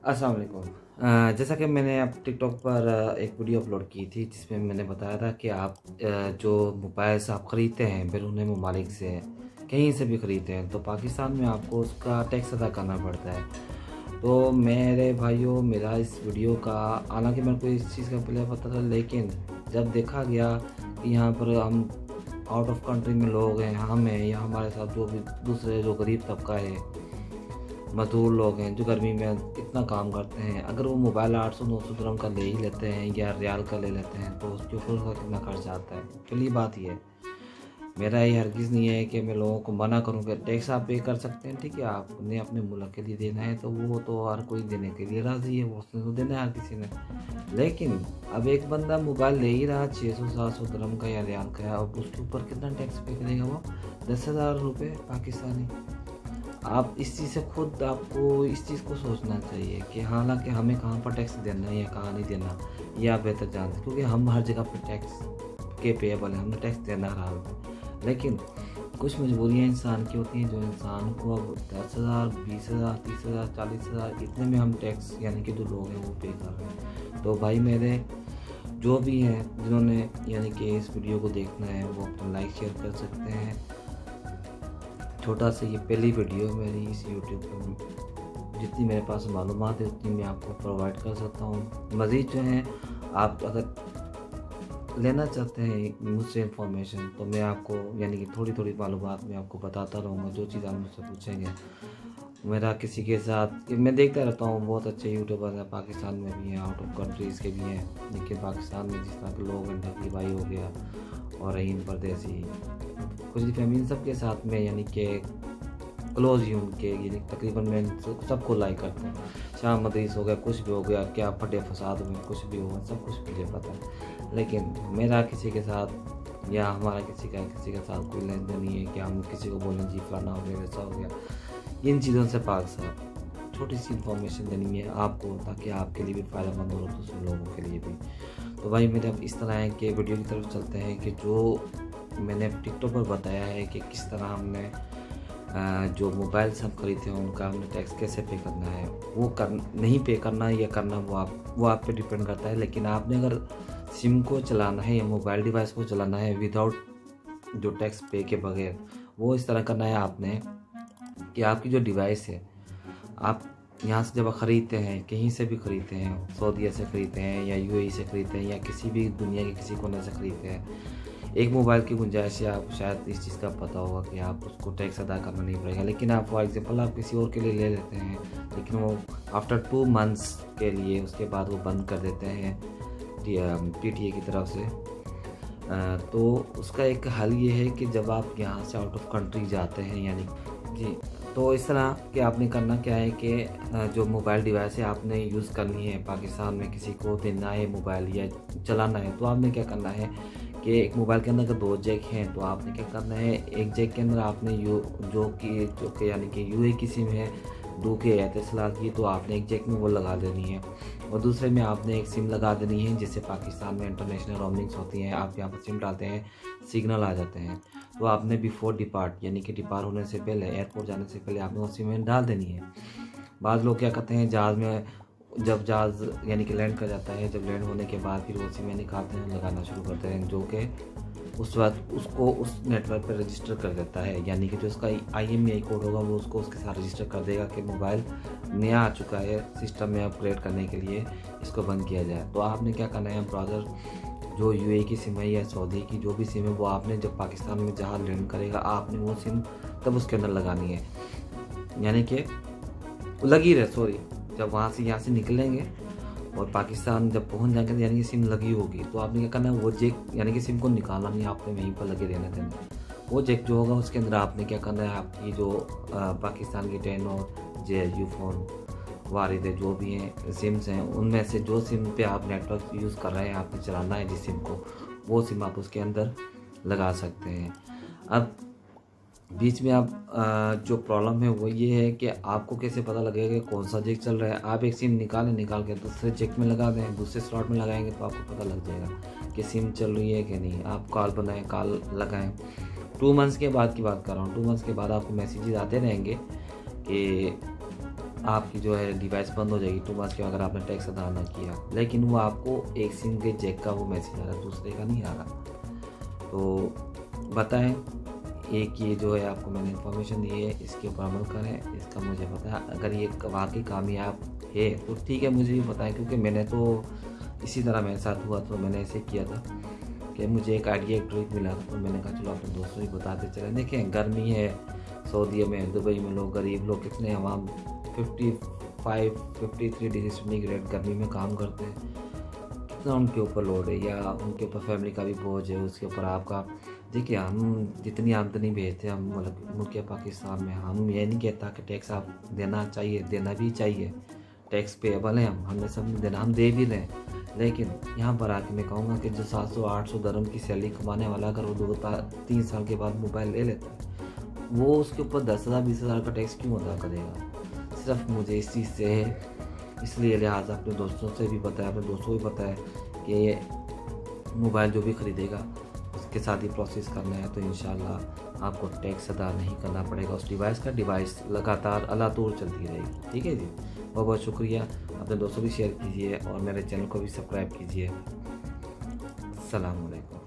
अस्सलाम वालेकुम। जैसा कि मैंने अब टिकटॉक पर एक वीडियो अपलोड की थी जिसमें मैंने बताया था कि आप जो मोबाइल्स आप ख़रीदते हैं बैरून ममालिक से, कहीं से भी ख़रीदते हैं तो पाकिस्तान में आपको उसका टैक्स अदा करना पड़ता है। तो मेरे भाइयों, मेरा इस वीडियो का, हालांकि मेरे को इस चीज़ का पहले पता था, लेकिन जब देखा गया कि यहाँ पर हम आउट ऑफ कंट्री में लोग हैं, हम हैं या हमारे साथ जो भी दूसरे जो गरीब तबका है, मज़दूर लोग हैं जो गर्मी में इतना काम करते हैं, अगर वो मोबाइल 800-900 दिरहम का ले ही लेते हैं या रियाल का ले लेते हैं तो उसके ऊपर उसका कितना खर्च आता है। पहली बात ये है, मेरा ये हरगिज़ नहीं है कि मैं लोगों को मना करूँ कि टैक्स आप पे कर सकते हैं, ठीक है, आपने अपने मुल्क के लिए देना है तो वो तो हर कोई देने के लिए राज़ी है, वो उसने तो देना है हर किसी ने। लेकिन अब एक बंदा मोबाइल ले ही रहा 600-700 दिरहम का या रियाल का है, अब उसके ऊपर कितना टैक्स पे करेगा वो? 10,000 रुपये पाकिस्तानी। आप इस चीज़ से खुद आपको इस चीज़ को सोचना चाहिए कि हालांकि हमें कहाँ पर टैक्स देना है या कहाँ नहीं देना, ये आप बेहतर जानते हैं, क्योंकि हम हर जगह पर टैक्स के पेएबल हैं, हमने टैक्स देना रहा है। लेकिन कुछ मजबूरियाँ इंसान की होती हैं जो इंसान को अब 10,000, 20,000, 30,000, 40,000 इतने में हम टैक्स यानी कि जो लोग हैं वो पे कर रहे हैं। तो भाई मेरे जो भी हैं जिन्होंने यानी कि इस वीडियो को देखना है वो अपना लाइक शेयर कर सकते हैं। छोटा सा ये पहली वीडियो है मेरी इस यूट्यूब पर, जितनी मेरे पास मालूमात है उतनी मैं आपको प्रोवाइड कर सकता हूँ। मज़ीद जो है, आप अगर लेना चाहते हैं मुझसे इंफॉर्मेशन तो मैं आपको यानी कि थोड़ी थोड़ी मालूमात मैं आपको बताता रहूँगा, जो चीज़ आप मुझसे पूछेंगे। मेरा किसी के साथ मैं देखता रहता हूँ, बहुत अच्छे यूट्यूबर हैं, पाकिस्तान में भी हैं, आउट ऑफ कंट्रीज़ के भी हैं, लेकिन पाकिस्तान में जिस तरह के लोग हैं, ढकी भाई हो गया और रहीम परदेसी, कुछ फैमिली सबके साथ में यानी कि क्लोज ही उनके, यानी तकरीबन मैं सबको लाइक करता हूँ। शाह मदरीस हो गया, कुछ भी हो गया, क्या फटे फसाद में कुछ भी हुआ, सब कुछ मुझे पता है। लेकिन मेरा किसी के साथ या हमारा किसी के साथ कोई लेन देन नहीं है कि हम किसी को बोलें जी फलाना हो गया, वैसा हो गया। इन चीज़ों से पाक साहब, छोटी सी इंफॉर्मेशन देनी है आपको ताकि आपके लिए भी फ़ायदेमंद हो, दूसरे लोगों के लिए भी। तो भाई मेरे अब इस तरह है कि वीडियो की तरफ चलते हैं कि जो मैंने टिकटॉक पर बताया है कि किस तरह हमने जो मोबाइल्स हम खरीदते हैं उनका हमने टैक्स कैसे पे करना है, वो कर नहीं पे करना या करना वो आप पे डिपेंड करता है। लेकिन आपने अगर सिम को चलाना है या मोबाइल डिवाइस को चलाना है विदाउट जो टैक्स पे के बगैर, वो इस तरह करना है आपने कि आपकी जो डिवाइस है, आप यहाँ से जब ख़रीदते हैं, कहीं से भी ख़रीदते हैं, सऊदीया से ख़रीदते हैं या यूएई से ख़रीदते हैं या किसी भी दुनिया के किसी कोने से ख़रीदते हैं, एक मोबाइल की गुंजाइश है, आप शायद इस चीज़ का पता होगा कि आप उसको टैक्स अदा करना नहीं पड़ेगा। लेकिन आप फॉर एग्जांपल आप किसी और के लिए ले लेते हैं, लेकिन वो आफ्टर 2 मंथ्स के लिए उसके बाद वो बंद कर देते हैं टीटीए की तरफ से। तो उसका एक हल ये है कि जब आप यहाँ से आउट ऑफ कंट्री जाते हैं यानी जी, तो इस तरह कि आपने करना क्या है कि जो मोबाइल डिवाइस है आपने यूज़ करनी है, पाकिस्तान में किसी को देना है मोबाइल या चलाना है, तो आपने क्या करना है कि एक मोबाइल के अंदर अगर 2 जैक हैं तो आपने क्या करना है, एक जैक के अंदर आपने जो कि यानी कि यूए की सिम है, 2 के एयरटेल की, तो आपने एक जैक में वो लगा देनी है और दूसरे में आपने एक सिम लगा देनी है। जिससे पाकिस्तान में इंटरनेशनल रोमिंग्स होती हैं, आप यहाँ पर सिम डालते हैं, सिग्नल आ जाते हैं, तो आपने बिफोर डिपार्ट यानी कि डिपार्ट होने से पहले, एयरपोर्ट जाने से पहले आपने वो सिम डाल देनी है। बाज़ लोग क्या करते हैं, जहाज़ में जब जहाज़ यानी कि लैंड कर जाता है, जब लैंड होने के बाद फिर वो सिमें निकालते हैं, लगाना शुरू करते हैं, जो कि उस वक्त उसको उस नेटवर्क पर रजिस्टर कर देता है, यानी कि जो उसका IMEI कोड होगा वो उसको उसके साथ रजिस्टर कर देगा कि मोबाइल नया आ चुका है, सिस्टम में अपग्रेड करने के लिए इसको बंद किया जाए। तो आपने क्या करना है, ब्राउज़र जो यूएई की सिम है या सऊदी की जो भी सिम है, वो आपने जब पाकिस्तान में जहाँ लैंड करेगा आपने वो सिम तब उसके अंदर लगानी है, यानी कि लगी रहे, सॉरी, जब वहाँ से यहाँ से निकलेंगे और पाकिस्तान जब पहुँच जाएंगे तो यानी कि सिम लगी होगी, तो आपने क्या करना है, वो जैक यानी कि सिम को निकालना नहीं, आपने वहीं पर लगे रहने देना। वो जैक जो होगा उसके अंदर आपने क्या करना है, आपकी जो पाकिस्तान की 10 और JLU फ़ोन वारिद है, जो भी हैं सिम्स हैं, उनमें से जो सिम पे आप नेटवर्क यूज़ कर रहे हैं, आपने चलाना है जिस सिम को, वो सिम आप उसके अंदर लगा सकते हैं। अब बीच में आप जो प्रॉब्लम है वो ये है कि आपको कैसे पता लगेगा कि कौन सा जैक चल रहा है। आप एक सिम निकाल के दूसरे जैक में लगा दें, दूसरे स्लॉट में लगाएंगे तो आपको पता लग जाएगा कि सिम चल रही है कि नहीं। आप कॉल बनाएं, कॉल लगाएं। 2 मंथ्स के बाद की बात कर रहा हूँ, 2 मंथ्स के बाद आपको मैसेजेस आते रहेंगे कि आपकी जो है डिवाइस बंद हो जाएगी 2 मंथ्स के अगर आपने टैक्स अदा ना किया। लेकिन वो आपको एक सिम के जैक का वो मैसेज आ रहा है, दूसरे का नहीं आ रहा। तो बताएं, एक ये जो है आपको मैंने इन्फॉर्मेशन दी है, इसके ऊपर अमल करें। इसका मुझे पता है अगर ये वाकई कामयाब है तो ठीक है, मुझे भी बताएं, क्योंकि मैंने तो इसी तरह मेरे साथ हुआ, तो मैंने ऐसे किया था कि मुझे एक आइडिया, एक ट्रिक मिला, तो मैंने कहा चलो अपने दोस्तों ही बताते चले। देखें गर्मी है, सऊदी में, दुबई में लोग, गरीब लोग कितने आवाम 53 डिग्री सेंटीग्रेड गर्मी में काम करते हैं। कितना उनके ऊपर लोड है, या उनके ऊपर फैमिली का भी बोझ है, उसके ऊपर आपका। देखिए हम जितनी आमदनी भेजते हैं, हम मतलब मुल्क पाकिस्तान में, हम ये नहीं कहता कि टैक्स आप देना चाहिए, देना भी चाहिए, टैक्स पेएबल है, हमने सब देना, हम दे भी रहे हैं। लेकिन यहाँ पर आके मैं कहूँगा कि जो 700-800 दरम की सैलरी कमाने वाला अगर वो 2-3 साल के बाद मोबाइल ले लेता है, वो उसके ऊपर 10,000-20,000 का टैक्स क्यों अदा करेगा? सिर्फ मुझे इस चीज़ से है, इसलिए लिहाजा अपने दोस्तों से भी बताया, अपने दोस्तों को भी पता है कि मोबाइल जो भी ख़रीदेगा उसके साथ ही प्रोसेस करना है, तो इंशाल्लाह आपको टैक्स अदा नहीं करना पड़ेगा उस डिवाइस का। डिवाइस लगातार अलातूर चलती रहेगी। ठीक है जी, बहुत बहुत शुक्रिया। अपने दोस्तों भी शेयर कीजिए और मेरे चैनल को भी सब्सक्राइब कीजिए। अस्सलाम वालेकुम।